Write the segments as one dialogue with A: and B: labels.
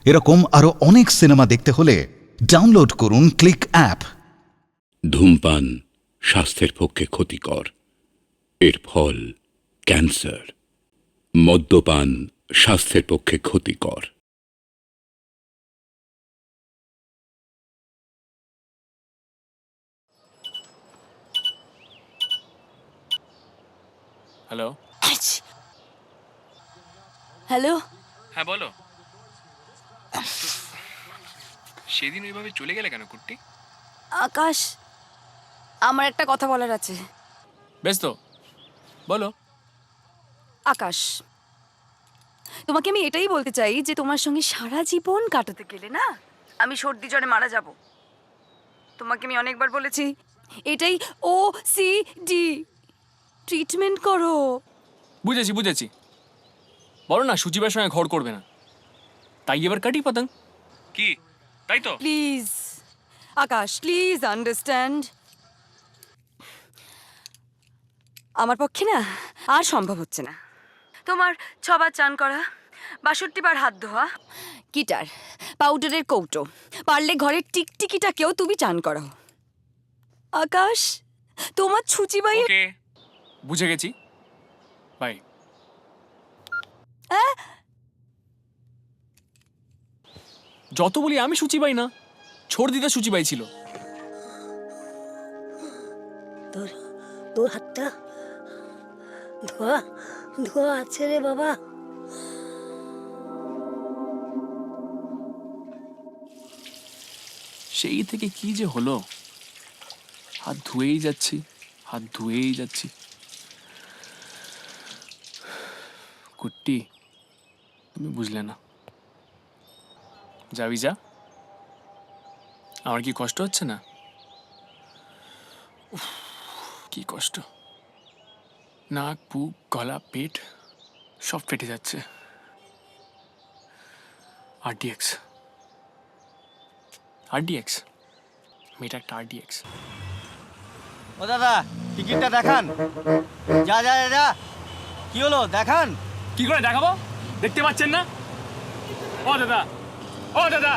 A: এরকম আরো অনেক সিনেমা দেখতে হলে ডাউনলোড করুন ক্লিক অ্যাপ।
B: ধূমপান স্বাস্থ্যের পক্ষে ক্ষতিকর, এর ফল ক্যান্সার। মদ্যপান স্বাস্থ্যের পক্ষে ক্ষতিকর।
C: হ্যালো।
D: হ্যালো।
C: হ্যাঁ বলো। সেদিন ওইভাবে চলে গেলে কেন কুট্টি?
D: আকাশ, আমার একটা কথা বলার আছে।
C: বেশ তো, বলো।
D: আকাশ, তোমাকে আমি এটাই বলতে চাই যে তোমার সঙ্গে সারা জীবন কাটাতে গেলে না আমি সর্দি জ্বরে মারা যাব। তোমাকে আমি অনেকবার বলেছি এটাই OCD, ট্রিটমেন্ট করো।
C: বুঝেছি বুঝেছি, বলো না সুচিবার সঙ্গে ঘর করবে না, তাই এবার কাটি পতং কি, তাই তো?
D: Please Akash, please understand. আমার পক্ষে না আর সম্ভব হচ্ছে না। তোমার 6 বার চান করা, 62 বার হাত ধোয়া, গিটার, পাউডারের কৌটো, পারলে ঘরের টিকটিকিটাকেও তুমি চান করো। আকাশ, তোমার ছুচিবাই।
C: ওকে, বুঝে গেছি, বাই। যত বলি আমি সুচিবাই না, ছর্দিদা সুচিবাই ছিল।
E: তোর তোর হাতটা ধোয়া ধোয়া আছে রে বাবা।
C: সেই থেকে কি যে হলো, হাত ধুয়েই যাচ্ছি, হাত ধুয়েই যাচ্ছি। কুট্টি, তুমি বুঝলে না। যাবি যা, আমার কি কষ্ট হচ্ছে না? উফ, কি কষ্ট, নাক, বুক, গলা, পেট সব ফেটে যাচ্ছে। RDX, RDX, মেয়েটা একটা RDX।
F: ও দাদা, টিকিটটা দেখান। যা যা যা যা, কি হলো দেখান।
C: কি করে দেখাবো, দেখতে পাচ্ছেন না? ও দাদা, ও দাদা,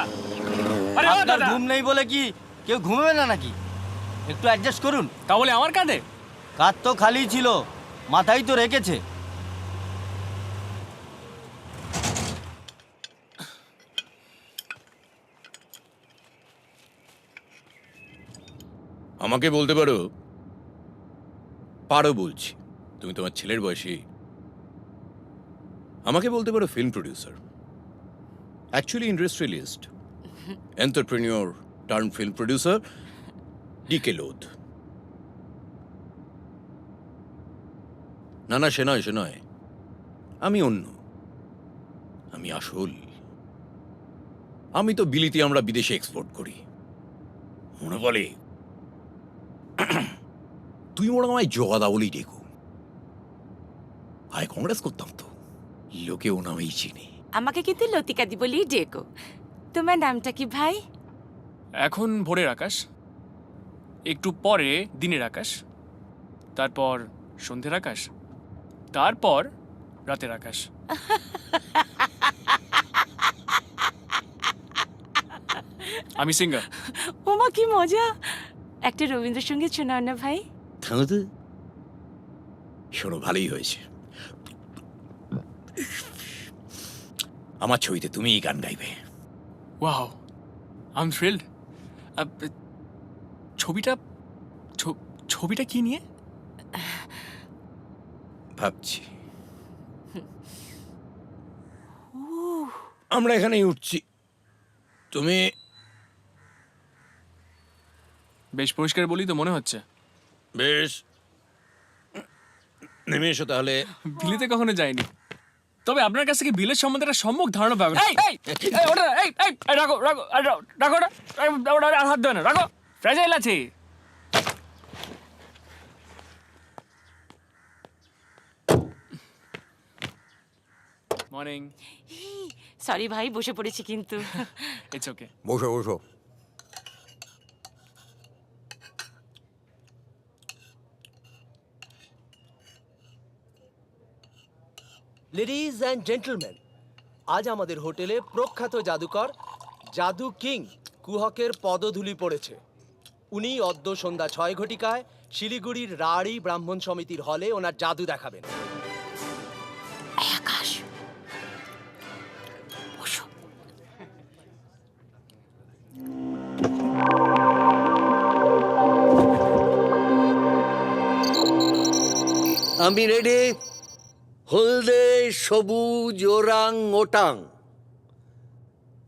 C: আরে ও
F: আপনার
C: দাদা।
F: ঘুম নেই বলে কি কেউ ঘুমাবে না নাকি? একটু অ্যাডজাস্ট করুন।
C: তাহলে আমার কাঁধে?
F: কাত তো খালি ছিল, মাথায় তো রেখেছে।
B: আমাকে বলতে পারো, পারো বলছি, তুমি তোমার ছেলের বয়সী। আমাকে বলতে পারো film producer, actually industrialist, entrepreneur turn film producer, DK Lodh. না না, সে নয় সে নয়, আমি অন্য, আমি আসল। আমি তো বিলিতি আমরা বিদেশে এক্সপোর্ট করি। মনে বলে তুই ওরা আমায় জগাদা বলেই ডেকো, আয় কংগ্রেস করতাম তো, লোকে ও নামেই চিনি।
G: আমাকে কিন্তু লতিকাদি বলেই ডেকো। তোমার নামটা কি ভাই?
C: এখন ভোরের আকাশ, একটু পরে দিনের আকাশ, তারপর সন্ধ্যের আকাশ, তারপর রাতের আকাশ। আমি সিঙ্গার।
G: ওমা কি মজা! একটা রবীন্দ্রসঙ্গীত শোনাও না ভাই।
B: থামতে শোনো, ভালোই হয়েছে। আমার ছবিতে তুমিই গান গাইবে।
C: Wow, I am thrilled. ছবিটা ছবিটা কি নিয়ে?
B: ভাবছি আমরা এখানেই উঠছি, তুমি
C: বেশ পরিষ্কার বলি তো মনে হচ্ছে।
B: বেশ নেমে এসো তাহলে।
C: বিলেতে কখনো যাইনি, তবে আপনার কাছ থেকে বিলের সম্বন্ধে একটা সম্যক ধারণা পাবেন। এই এই এই ওটা, এই এই এই, রাখো রাখো রাখো রাখো ওটা, ওটা আর হাত দেবে না, রাখো, ফ্র্যাজাইল আছে। মর্নিং।
G: সরি ভাই, বসে পড়েছি কিন্তু।
C: It's okay.
B: বসো বসো।
H: Ladies and gentlemen, আজ আমাদের হোটেলে প্রখ্যাত জাদুকর জাদু কিং কুহকের পদধূলি পড়েছে। উনি অদ্য সন্ধ্যা 6 ঘটিকায় শিলিগুড়ির রাঢ়ী ব্রাহ্মণ সমিতির হলে ওনার জাদু দেখাবেন।
G: আকাশ বসো।
I: আমি রেডি। হলদে সবুজ ওরাং ওটাং,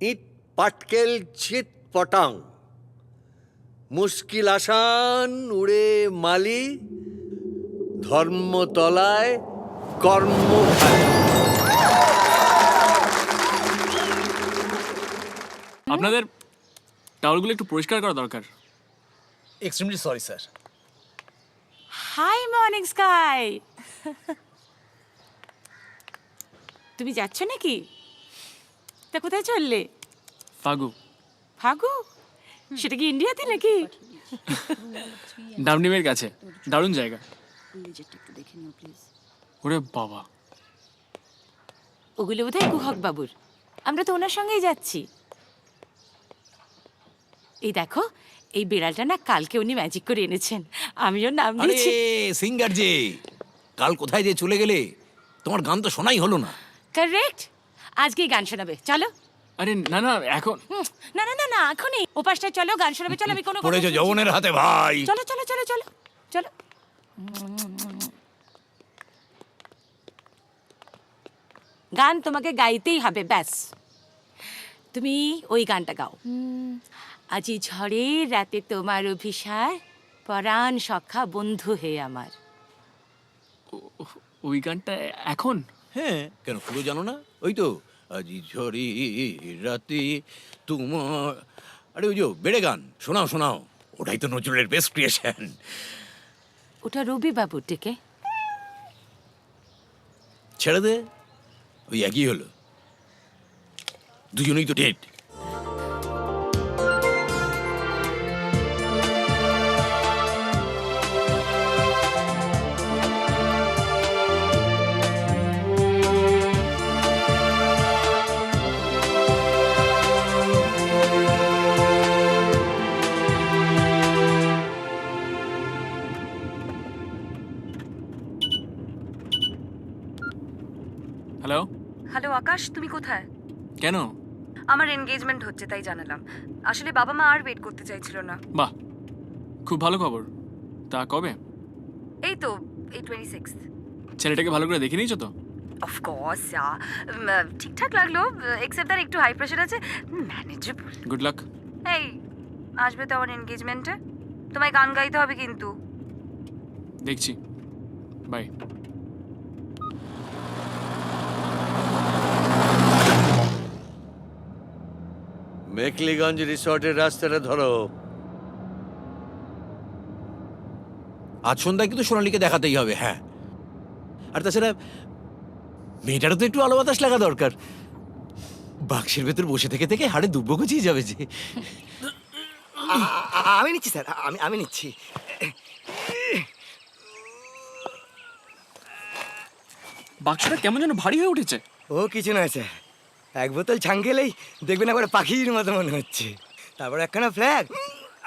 I: ইট পাটকেল চিত পটাং, মুশকিল আসান উড়ে মালি, ধর্মতলায় কর্ম।
C: আপনাদের টাওয়ালগুলো একটু পরিষ্কার করা দরকার।
H: Extremely sorry sir.
G: Hi morning Sky. তুমি যাচ্ছ নাকি? তা কোথায় চললে?
C: ফাগু,
G: ফাগু? সেটা কি ইন্ডিয়াতে নাকি?
C: ডামডিমের কাছে, দারুণ জায়গা। ওরে বাবা,
G: ওগুলো বোধহয় কুহক বাবুর। আমরা তো ওনার সঙ্গেই যাচ্ছি। এই দেখো, এই বিড়ালটা না কালকে উনি ম্যাজিক করে এনেছেন। আমিও নাম দিয়েছি।
B: সিঙ্গার যে কাল কোথায় যে চলে গেলে, তোমার গান তো শোনাই হলো না।
G: কারেক্ট, আজকেই গান শোনাবে। চলো।
C: আরে না না, এখন
G: না না না না, এখনই ওপাশটা চলো, গান শোনাবে। চলো, আমি কোনো কথা
B: পড়েছো
G: শুনছি না।
B: যৌবনের হাতে ভাই।
G: চলো চলো চলো চলো চলো। গান তোমাকে গাইতেই হবে, ব্যাস। তুমি ওই গানটা গাও। আজি ঝড়ের রাতে তোমার অভিসার, পরাণ সখা বন্ধু হে আমার।
C: ওই গানটা এখন?
B: হ্যাঁ, কেন পুরো জানো না? ওই তো আজি ঝরি রাতে তোমার, আরে ওই যে বেড়ে গান, শোনাও শোনাও। ওটাই তো নজরুলের বেস্ট ক্রিয়েশন।
G: ওটা রবি বাবুর দিকে।
B: ছেড়ে দে, ওই একই হলো, দুজনেই তো ডেট।
C: হ্যালো।
D: হ্যালো আকাশ, তুমি কোথায়?
C: কেন?
D: আমার এনগেজমেন্ট হচ্ছে তাই জানালাম। আসলে বাবা মা আর ওয়েট করতে চাইছিল না।
C: বাহ, খুব ভালো খবর। তা কবে?
D: এই তো এই 26।
C: ছেলেটাকে ভালো করে দেখে নিয়েছো তো?
D: অফকোর্স, ঠিকঠাক লাগলো, এক্সেপ্ট দ্যাট একটু হাই প্রেশার আছে, ম্যানেজেবল।
C: Good luck.
D: এই আসবে তো আমার এনগেজমেন্টে, তোমায় গান গাইতে হবে কিন্তু।
C: দেখছি, বাই।
I: মেকলিগঞ্জ রিসর্টের রাস্তাটা ধরো।
B: আজ সন্ধ্যায় কিন্তু সোনালীকে দেখাতেই হবে। হ্যাঁ, আর তাছাড়া মেয়েটারও তো একটু আলো বাতাস লাগা দরকার। বাক্সের ভেতর বসে থেকে থেকে হাড়ে দুব্বো গুছিয়ে যাবে যে।
F: আমি নিচ্ছি স্যার, আমি নিচ্ছি।
C: বাক্সটা কেমন যেন ভারী হয়ে উঠেছে।
F: ও কিছু নয় স্যার, এক বোতল ছাং খেলেই দেখবেন একবার পাখির মতো মনে হচ্ছে। তারপর একখানা ফ্ল্যাগ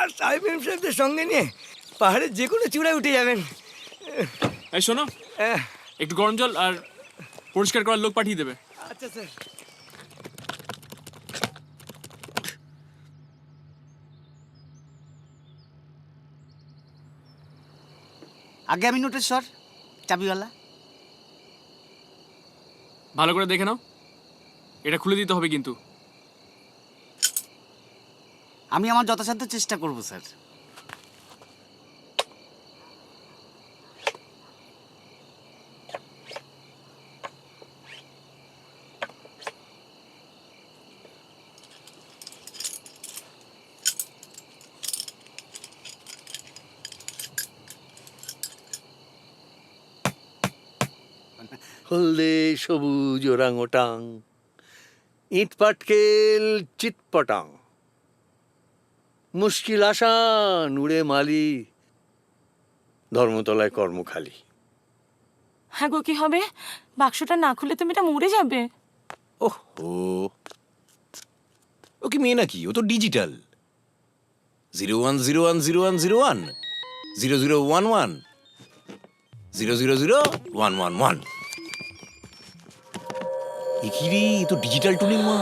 F: আর সাহেব সাহেবদের সঙ্গে নিয়ে পাহাড়ের যে কোনো চূড়ায় উঠে যাবেন।
C: এই শোনো, একটু গরম জল আর পরিষ্কার করার লোক পাঠিয়ে দেবে।
F: আচ্ছা স্যার।
J: আগে আমি নোটেশ্বর চাবিওয়ালা।
C: ভালো করে দেখে নাও, এটা খুলে দিতে হবে কিন্তু।
J: আমি আমার যথাসাধ্য চেষ্টা করব স্যার।
I: হলদে সবুজ ওরাং ওটাং, ইট পাটকেল চিৎপটাং, মুশকিল আসান উড়ে মালি, ধর্মতলায় কর্মখালি।
G: হ্যাঁ গো, কি হবে? বাক্সটা না খুলে তুমি এটা মরে যাবে।
B: ওহো, ও কি মেয়ে নাকি? ও তো ডিজিটাল। 01010101 0011 000111। এ কি রে, এ তো ডিজিটাল টুনির মা।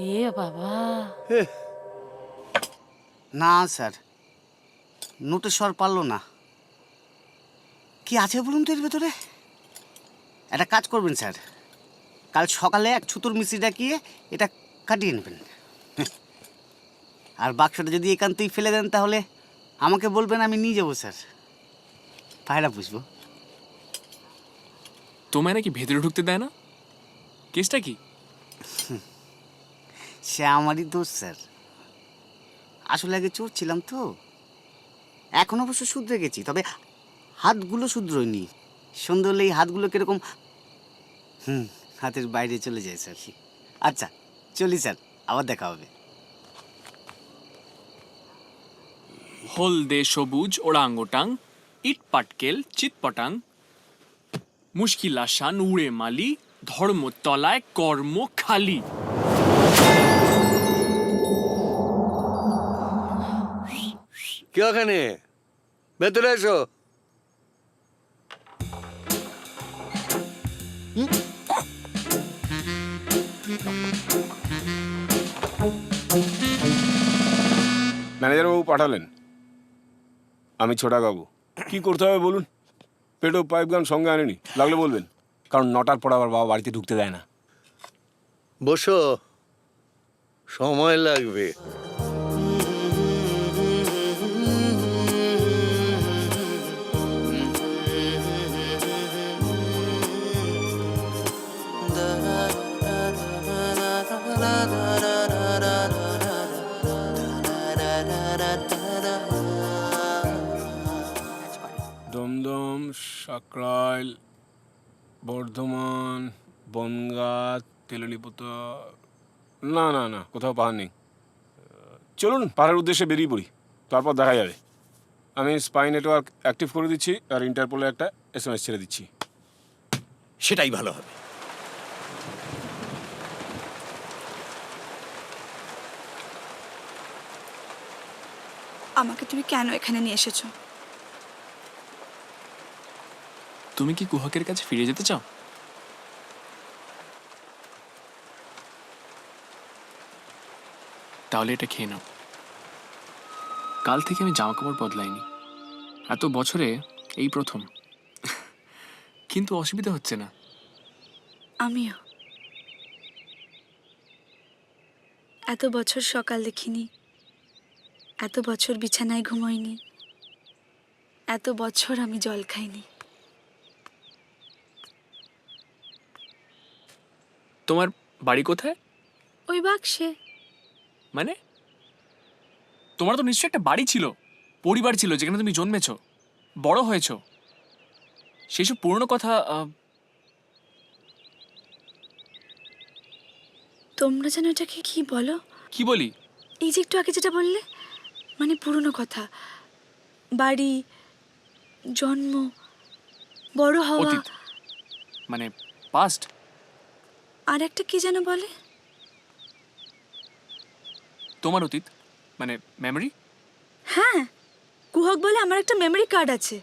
G: এ বাবা,
J: না স্যার, নোটের স্বর পারলো না। কি আছে বলুন তো এর ভেতরে? একটা কাজ করবেন স্যার, কাল সকালে এক ছুতোর মিস্ত্রি ডাকিয়ে এটা কাটিয়ে নেবেন। আর বাক্সটা যদি একান্তই ফেলে দেন তাহলে আমাকে বলবেন, আমি নিয়ে যাবো স্যার, পায়রা পুষবো।
C: তোমায় নাকি ভেতরে ঢুকতে দেয় না? কেসটা কি?
J: সে আমারই দোষ স্যার, আসলে আগে চোর ছিলাম তো, এখন অবশ্য শুধরে গেছি, তবে হাতগুলো শুধরোয়নি। সন্ধ্যে হলে এই হাতগুলো কিরকম হাতের বাইরে চলে যায় স্যার। আচ্ছা চলি স্যার, আবার দেখা হবে।
C: হলদে সবুজ ওরাঙ্গোটাং, ইট পাটকেল চিৎপটাং, মুশকিল আসান উড়ে মালি, ধর্মতলায় কর্ম খালি।
I: কে ওখানে? ভেতরে এসো।
K: ম্যানেজারবাবু পাঠালেন, আমি ছোটাবাবু। কি করতে হবে বলুন? পেটো পাইপ গান সঙ্গে আনেনি, লাগলে বলবেন, কারণ 9টার পর আবার বাবা বাড়িতে ঢুকতে দেয় না।
I: বসো, সময় লাগবে।
K: দমদম, সাকরাইল, বর্ধমান, বনগাঁ, তেলানীপোতা, না না না, কোথাও পাহাড় নেই। চলুন পাহাড়ের উদ্দেশ্যে বেরিয়ে পড়ি, তারপর দেখা যাবে। আমি স্পাই নেটওয়ার্ক অ্যাক্টিভ করে দিচ্ছি আর ইন্টারপোলে একটা SMS ছেড়ে দিচ্ছি।
B: সেটাই ভালো হবে।
D: আমাকে তুমি কেন এখানে নিয়ে এসেছো?
C: তুমি কি কুহকের কাছে ফিরে যেতে চাও? তাহলে এটা খেয়ে নাও। কাল থেকে আমি জামা কাপড় বদলাইনি, এত বছরে এই প্রথম। কিন্তু অসুবিধা হচ্ছে না।
D: আমিও এত বছর সকাল দেখিনি, এত বছর বিছানায় ঘুমোইনি, এত বছর আমি জল খাইনি।
C: তোমার বাড়ি কোথায়?
D: ওই বাক্সে।
C: মানে তোমার তো নিশ্চয়ই একটা বাড়ি ছিল, পরিবার ছিল, যেখানে তুমি জন্মেছো, বড় হয়েছো। সেসব পুরনো কথা
D: তোমরা যেন এটাকে কি বলো?
C: কি বলি?
D: এই যে একটু আগে যেটা বললে, মানে পুরনো কথা, বাড়ি, জন্ম, বড় হওয়া,
C: অতীত, মানে পাস্ট।
D: আর একটা কি যেন বলে?
C: তোমার অতীত মানে মেমরি।
D: হ্যাঁ, কুহক বলে আমার একটা মেমরি কার্ড আছে।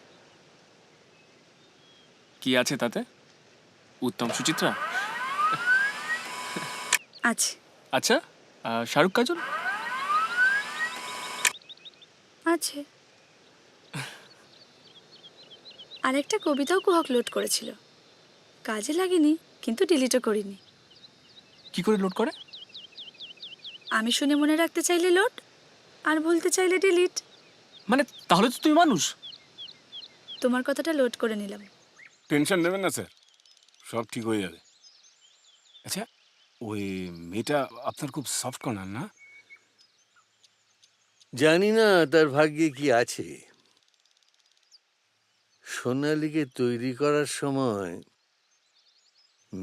C: কি আছে তাতে? উত্তম সুচিত্রা
D: আছে।
C: আচ্ছা, শাহরুখ কাজল
D: আছে। আর একটা কবিতাও কুহক লোড করেছিল, কাজে লাগেনি, কিন্তু ডিলিটও করিনি।
C: কি করে লোড করে?
D: আমি শুনে মনে রাখতে চাইলে লোড, আর বলতে চাইলে ডিলিট।
C: মানে তাহলে তো তুমি মানুষ।
D: তোমার কথাটা লোড করে নিলাম।
K: টেনশন নেবেন না স্যার, সব ঠিক হয়ে যাবে। আচ্ছা, ওই মেয়েটা আপনার খুব সফট কর্নার না?
I: জানি না তার ভাগ্যে কি আছে। সোনালীকে তৈরি করার সময়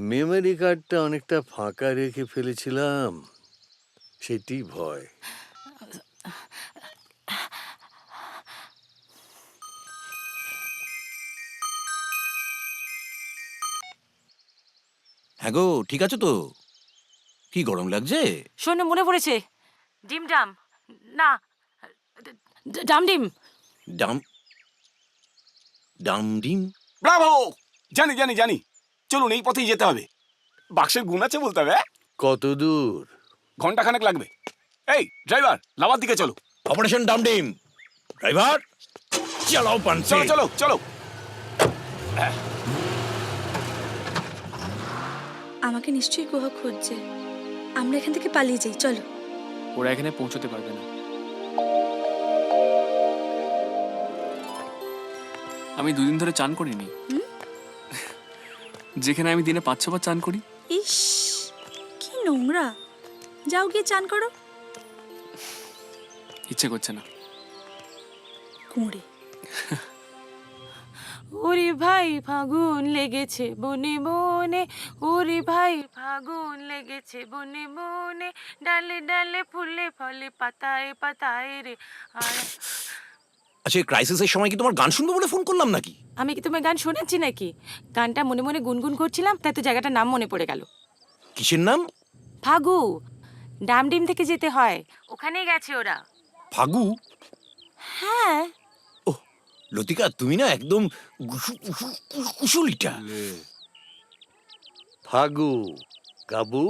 I: মেমরি কার্ডটা অনেকটা ফাঁকা রেখে ফেলেছিলাম, সেটি ভয়।
B: হ্যাঁ গো, ঠিক আছে তো? কি গরম লাগছে?
G: শোনো, মনে পড়েছে, ডিম ডাম, না, ডাম ডিম।
B: ডাম ডাম ডিম?
K: ব্রাভো! জানি জানি জানি, চলুন এই পথেই যেতে হবে। বাক্সের গুণ আছে বলতে হবে।
I: কত দূর?
K: ঘন্টাখানেক লাগবে। এই ড্রাইভার, লাভার দিকে চলো।
B: অপারেশন ডাম ডিম। ড্রাইভার চালাও পানসি।
K: চলো চলো চলো।
L: আমাকে নিশ্চয়ই গুহা খুঁজছে। আমরা এখান থেকে পালিয়ে যাই, চলো।
C: ওরা এখানে পৌঁছতে পারবে না। আমি 2 দিন ধরে চান করিনি, যেখানে আমি দিনে 5-6 বার চান করি।
L: ইস, কি নোংরা। যাও গিয়ে চান করো।
C: ইচ্ছে করছে না।
L: কুঁড়ে।
G: ওরে ভাই ফাগুন লেগেছে বনে বনে, ওরে ভাই ফাগুন লেগেছে বনে বনে, ডালে ডালে ফুলে ফলে পাতায় পাতায় রে। আর
B: আচ্ছা, এই ক্রাইসিসের সময় কি তোমার গান শুনবো বলে ফোন করলাম নাকি?
G: আমি কি তোমার গান শোনাচ্ছি নাকি? গানটা মনে মনে গুনগুন করছিলাম, তাই তো জায়গাটার নাম মনে পড়ে গেল।
B: কিসের নাম?
G: ফাগু। ডামডিম থেকে যেতে হয়, ওখানেই গেছে ওরা।
B: ফাগু?
G: হ্যাঁ।
B: লতিকা, তুমি না একদম কুশুলিটা।
I: ফাগু গাবু।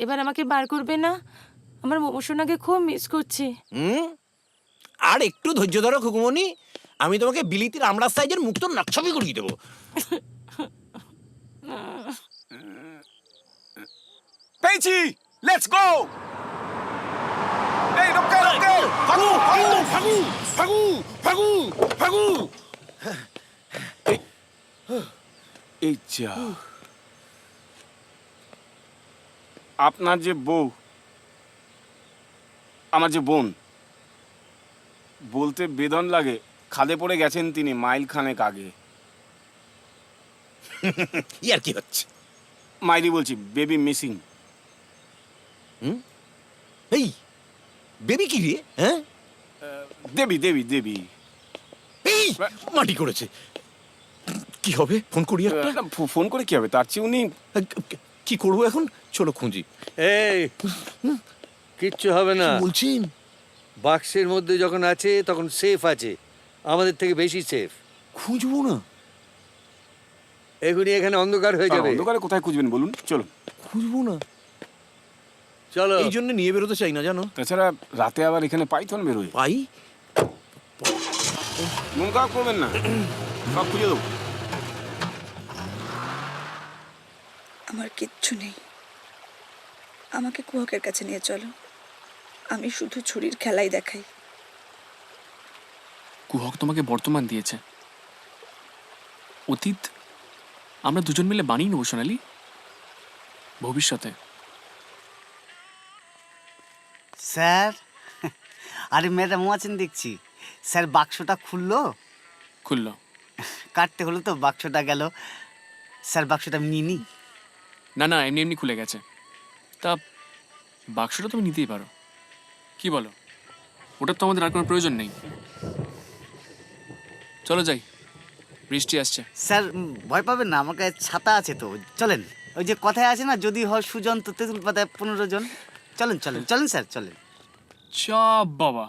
G: এবার আমাকে বার করবে না? আমার মোমোশোনাকে খুব মিস করছি।
B: আর একটু ধৈর্য ধরো খুকুমনি, আমি তোমাকে বিলিতির আমড়া সাইজের মুক্ত নকশাবি করিয়ে দেবো।
K: পেয়েছি, লেটস গো। এই রোকে রোকে, ফাগু ফাগু ফাগু ফাগু ফাগু ফাগু। এই যা, আপনার যে বউ, আমার যে বোন, বলতে বেদন লাগে, খাদে পড়ে গেছেন তিনি মাইল খানেক আগে।
B: ইয়ার কি হচ্ছে?
K: মাইরি বলছি, বেবি মিসিং।
B: এই বেবি কি রে? হ্যাঁ,
K: দেবী দেবী দেবী।
B: এই মাটি করেছে। কি হবে? ফোন করি একটা।
K: ফোন করে কি হবে? তার চেয়ে উনি
B: কি করবো এখন? চলো খুঁজি।
I: এই কিচ্ছু হবে না
B: বলছেন?
I: বাক্সের মধ্যে যখন আছে তখন সেফ আছে, আমাদের থেকে বেশি সেফ।
B: খুঁজবো না?
I: এখনই এখানে অন্ধকার হয়ে যাবে।
K: অন্ধকারে কোথায় খুঁজবেন বলুন? চলো।
B: খুঁজবো না?
I: চলো।
B: এই জন্য নিয়ে বেরোতে চাই না, জানো?
K: তাছাড়া রাতে আবার এখানে পাইথন বেরোয়।
B: পাই?
K: মন খারাপ করবেন না, সব খুঁজে দেবো।
L: আমার কিচ্ছু নেই, আমাকে কুহকের কাছে নিয়ে চলো। আমি শুধু ছুরির খেলাই দেখাই।
C: কুহক তোমাকে বর্তমান দিয়েছে, অতীত আমরা দুজন মিলে বানিয়ে নেবো সোনালি, ভবিষ্যতে।
J: স্যার, আরে ম্যাডাম আছেন দেখছি। স্যার বাক্সটা খুললো?
C: খুললো।
J: কাটতে হলো তো, বাক্সটা গেল। স্যার বাক্সটা আমি নিয়ে নিই?
C: না না, এমনি এমনি খুলে গেছে। তা বাক্সটা তুমি নিতেই পারো, কি বলো? ওটার তো আমাদের আর কোনো প্রয়োজন নেই। চলো যাই, বৃষ্টি আসছে।
J: স্যার ভয় পাবেন না, আমার কাছে ছাতা আছে তো। চলেন, ওই যে কথায় আছে না, যদি হয় সুজন তো তেঁতুল পাতায় 15 জন। চলেন চলেন চলেন স্যার, চলেন।
C: চাপ বাবা,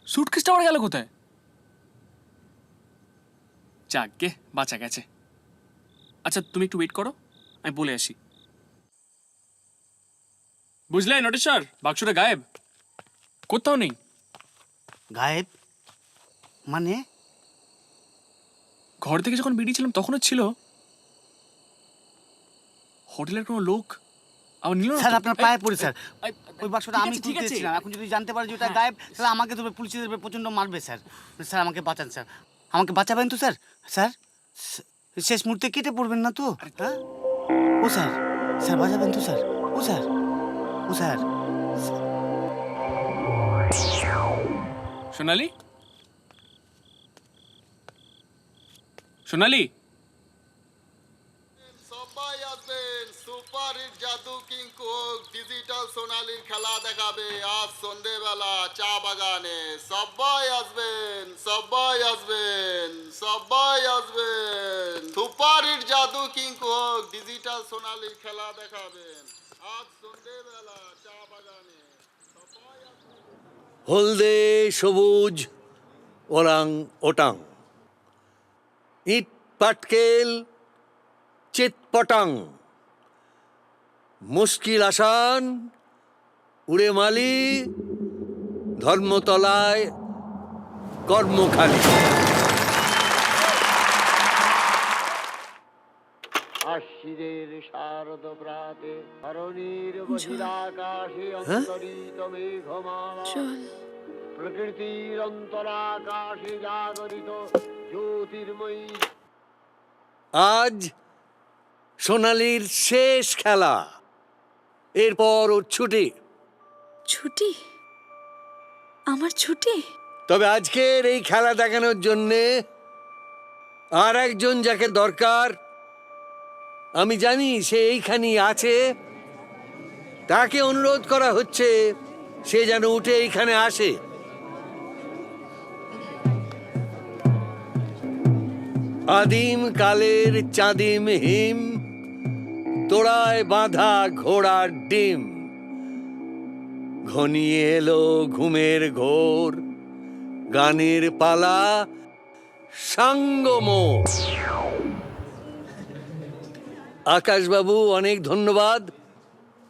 C: সুটকেসটা আবার গেল কোথায়? যাক গে, বাঁচা গেছে। আচ্ছা তুমি একটু ওয়েট করো, আমি বলে আসি। বুঝলে নটেশ্বর, বাক্সটা গায়েব, কোথাও নেই।
J: গায়েব মানে?
C: ঘর থেকে যখন বেরিয়েছিলাম তখনও ছিল। হোটেলের কোনো লোক আমার নিল না।
J: স্যার আপনার পায়ে পড়ি স্যার, ওই বাক্সটা আমি
C: ঠিক আছে।
J: তুলতেছিলাম। এখন যদি জানতে পারে যে ওটা গায়েব, তাহলে আমাকে তো পুলিশে দেবে, প্রচন্ড মারবে স্যার। স্যার আমাকে বাঁচান স্যার, আমাকে বাঁচাবেন তো স্যার? স্যার শেষ মুহূর্তে কেটে পড়বেন না তো? হ্যাঁ ও স্যার, স্যার বাঁচাবেন তো স্যার? ও স্যার, ও স্যার।
C: সোনালি, সোনালি।
M: সবাই আসবেন, সুপার হিট জাদু কিং কোক ডিজিটাল সোনালীর খেলা দেখাবে আজ সন্ধেবেলা চা বাগানে। সবাই আসবেন, সবাই আসবেন, সবাই আসবেন। সুপার হিট জাদু কিং কোক ডিজিটাল সোনালীর খেলা দেখাবেন আজ সন্ধেবেলা চা বাগানে। সবাই আসবেন।
I: হলদে সবুজ ওরাং ওটাং, ইট পাটকেল চিৎপটাং, মুশকিল আসান উড়ে মালি, ধর্মতলায় কর্মখালী।
M: আশিরের শারদ প্রাতে ধরণীর বহিরাকাশে অন্তরিত মেঘমালা, প্রকৃতির অন্তরাকাশে জাগরিত জ্যোতির্ময়ী।
I: আজ সোনালীর শেষ খেলা, এরপর ওর ছুটি।
L: ছুটি? আমার ছুটি?
I: তবে আজকের এই খেলা দেখানোর জন্যে আর একজন যাকে দরকার, আমি জানি সে এইখানেই আছে, তাকে অনুরোধ করা হচ্ছে সে যেন উঠে এইখানে আসে। আদিম কালের চাঁদিম হিম, তোড়ায় বাঁধা ঘোড়ার ডিম, ঘনিয়ে এলো ঘুমের ঘোর, গানের পালা সাঙ্গম। আকাশবাবু, অনেক ধন্যবাদ।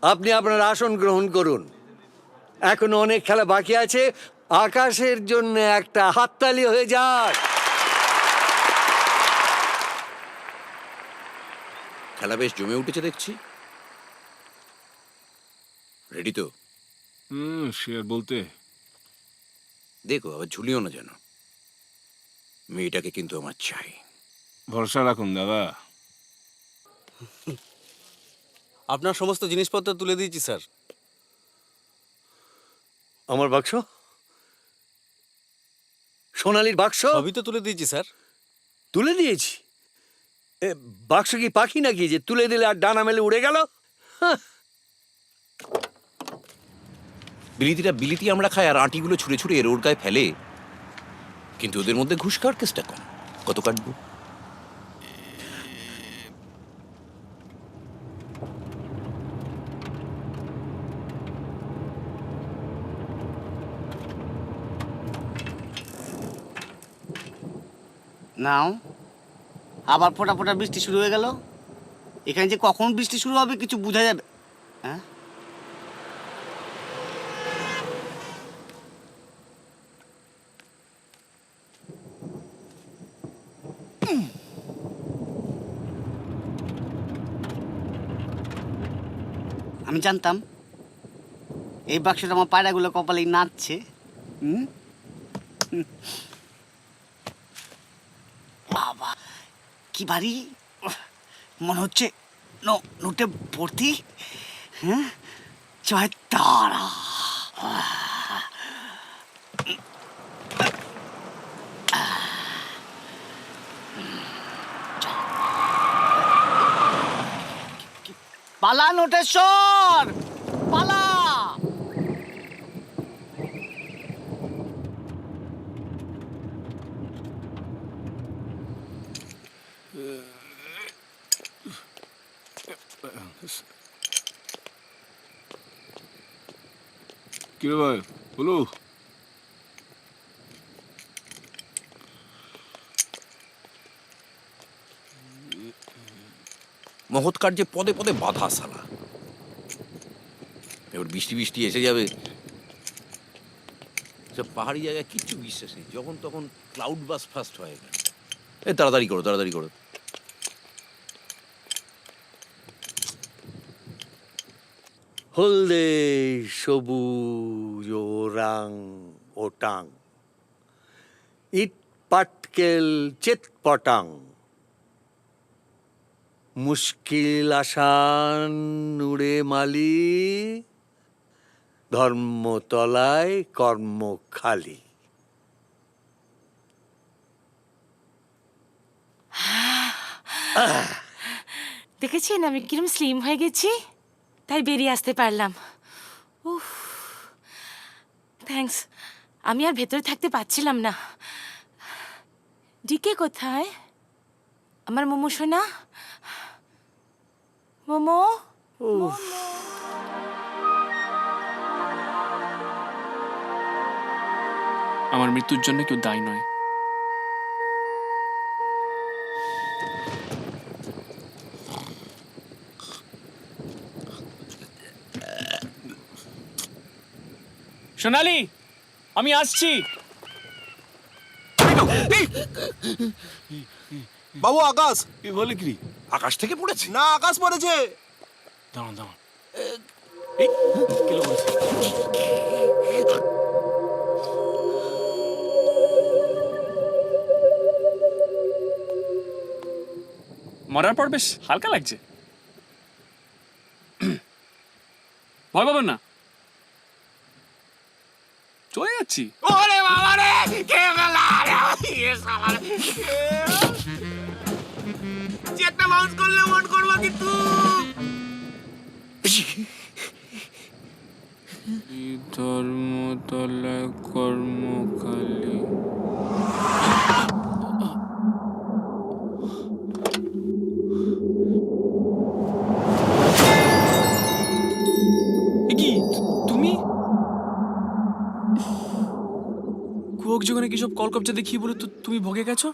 I: আপনি আপনার আসন গ্রহণ করুন। এখনো অনেক খেলা বাকি আছে। আকাশের জন্য একটা হাততালি হয়ে যাক।
B: খেলা বেশ জমে উঠেছে দেখছি। রেডি তো?
K: সে আর বলতে।
B: দেখো আবার ঝুলিও না যেন। মেয়েটাকে কিন্তু আমার চাই।
K: ভরসা রাখুন দাদা।
J: আপনার সমস্ত জিনিসপত্র তুলে দিয়েছি স্যার।
I: আমার বাক্স, সোনালীর বাক্স
J: সবই তো তুলে দিয়েছি স্যার।
I: তুলে দিয়েছি? বাক্স কি পাখি নাকি যে তুলে দিলে আর ডানা মেলে উড়ে গেল?
B: বিলিতিরা বিলিতি আমরা খাই আর আঁটিগুলো ছুঁড়ে ছুঁড়ে এর ওর গায়ে ফেলে, কিন্তু ওদের মধ্যে ঘুষ খাওয়ার কেসটা কম। কত কাটবো?
J: নাও, আবার ফোঁটা ফোঁটা বৃষ্টি শুরু হয়ে গেল। এখানে যে কখন বৃষ্টি শুরু হবে কিছু বোঝা যাবে। হ্যাঁ, আমি জানতাম এই বাক্সটা আমার পায়রাগুলো কপালেই নাচছে। বাবা কি ভারী, মনে হচ্ছে নোটে ভর্তি। হ্যাঁ, জয় তারা। পালা নোটেশ্বর, পালা।
K: কিরে ভাই বলো।
B: মহৎ কার্যে পদে পদে বাধা সালা। এবার বৃষ্টি বৃষ্টি এসে যাবে, সব পাহাড়ি জায়গায় কিচ্ছু বিশ্বাস নেই, যখন তখন ক্লাউড বাস ফাস্ট হয়। তাড়াতাড়ি করো, তাড়াতাড়ি করো।
I: হলদে সবুজ ওরাং ওটাং, ইট পাটকেল চিৎপটাং, মুশকিল আসান উড়ে মালি, ধর্মতলায় কর্মখালী।
G: দেখেছেন আমি কিরম স্লিম হয়ে গেছি, তাই বেরিয়ে আসতে পারলাম। উফ, থ্যাঙ্কস। আমি আর ভেতরে থাকতে পারছিলাম না। ডিকে কোথায়? আমার মোমো সোনা, মোমো।
C: আমার মৃত্যুর জন্য কেউ দায়ী নয়। সোনালি, আমি আসছি।
B: বাবু আকাশ
K: কি বলে কি?
B: আকাশ থেকে পড়েছে?
K: না, আকাশ পড়েছে। দাঁড়ান দাঁড়ান, কেলো পড়েছে?
C: মরার পর বেশ হালকা লাগছে। ভয় পাবেন না, চলে যাচ্ছি।
K: ওরে বাবা রে, কে গেলা চেকটা বাউন্স করলে মন করবো কিন্তু। ধর্মতলায় কর্মকালী।
C: কি তুমি কুয়ক যখন কিসব কলকবজা দেখিয়ে বলে তো তুমি ভগে গেছো?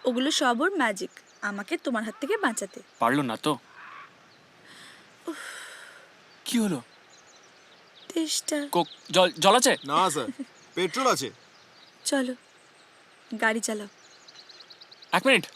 L: ওগুলো সব ওর ম্যাজিক, আমাকে তোমার হাত থেকে বাঁচাতে।
C: পারলো না তো? কি হলো?
L: তেষ্টা।
C: জল জল আছে?
K: না স্যার, পেট্রোল আছে।
L: চলো গাড়ি চালাও।
C: এক মিনিট।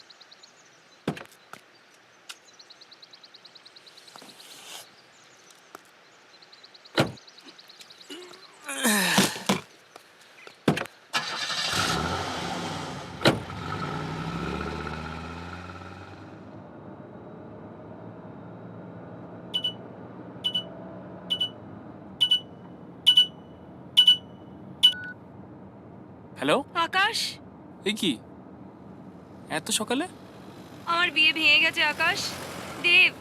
C: হ্যালো
D: আকাশ,
C: এই কি এত সকালে?
D: আমার বিয়ে ভেঙে গেছে আকাশ। দেব,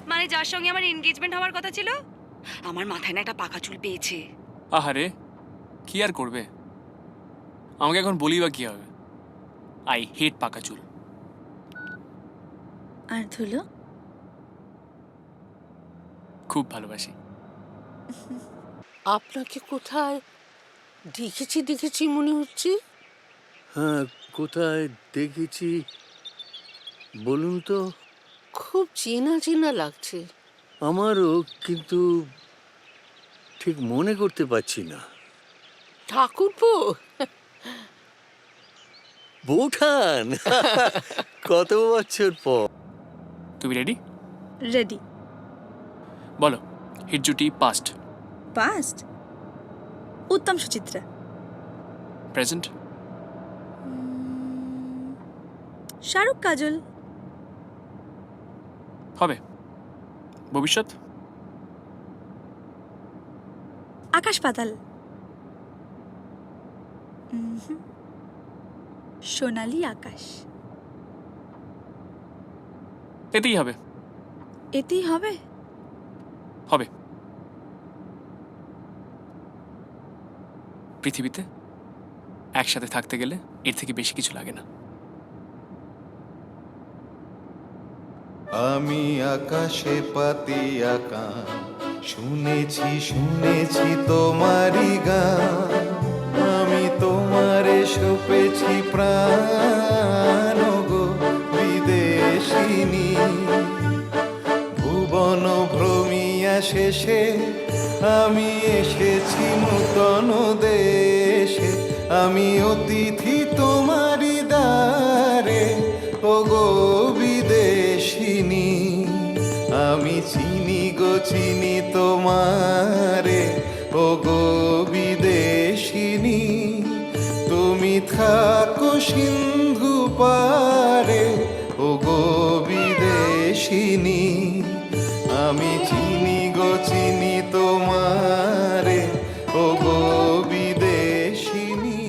D: মানে যার সঙ্গে আমার এনগেজমেন্ট হওয়ার কথা ছিল, আমার মাথায় না একটা পাকা চুল পেয়েছে।
C: আহারে, কি আর করবে? আমাকে এখন বলি বা কি হবে? আই হেট পাকা চুল।
L: আর ধুলো?
C: খুব ভালোবাসি।
N: আপনাকে কোথায় দেখেছি মনে হচ্ছে।
I: হ্যাঁ, কোথায় দেখেছি বলুন তো?
N: খুব চেনা চেনা লাগছে।
I: আমারও, কিন্তু ঠিক মনে করতে পারছি না।
N: ঠাকুরপো?
I: বৌঠান, কত বছর পর।
C: তুমি রেডি?
L: রেডি।
C: বলো, হিট জুটি পাস্ট।
L: পাস্ট? উত্তম সুচিত্রা।
C: প্রেজেন্ট?
L: শাহরুখ কাজল।
C: হবে। ভবিষ্যৎ?
L: আকাশ পাতাল। সোনালি আকাশ।
C: এতেই হবে।
L: এতেই হবে?
C: হবে। পৃথিবীতে একসাথে থাকতে গেলে এর থেকে বেশি কিছু লাগে না।
O: আমি আকাশে পাতি আঁকা, শুনেছি তোমারি গান। আমি তোমারে সপেছি প্রাণ গো বিদেশিনী। ভুবন ভ্রমিয়া শেষে আমি এসেছি নূতন দেশে। আমি অতিথি তোমারি দ্বারে ও গো বিদেশিনী। আমি চিনি তোমারে ও গো বিদেশিনী। তুমি থাকো সিন্ধু পারে ও গো বিদেশিনী। আমি চিনি তোমারে ও গো বিদেশিনী।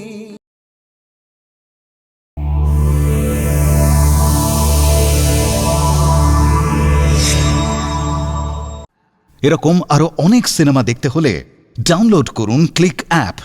A: এরকম আরো অনেক সিনেমা দেখতে হলে ডাউনলোড করুন ক্লিক অ্যাপ।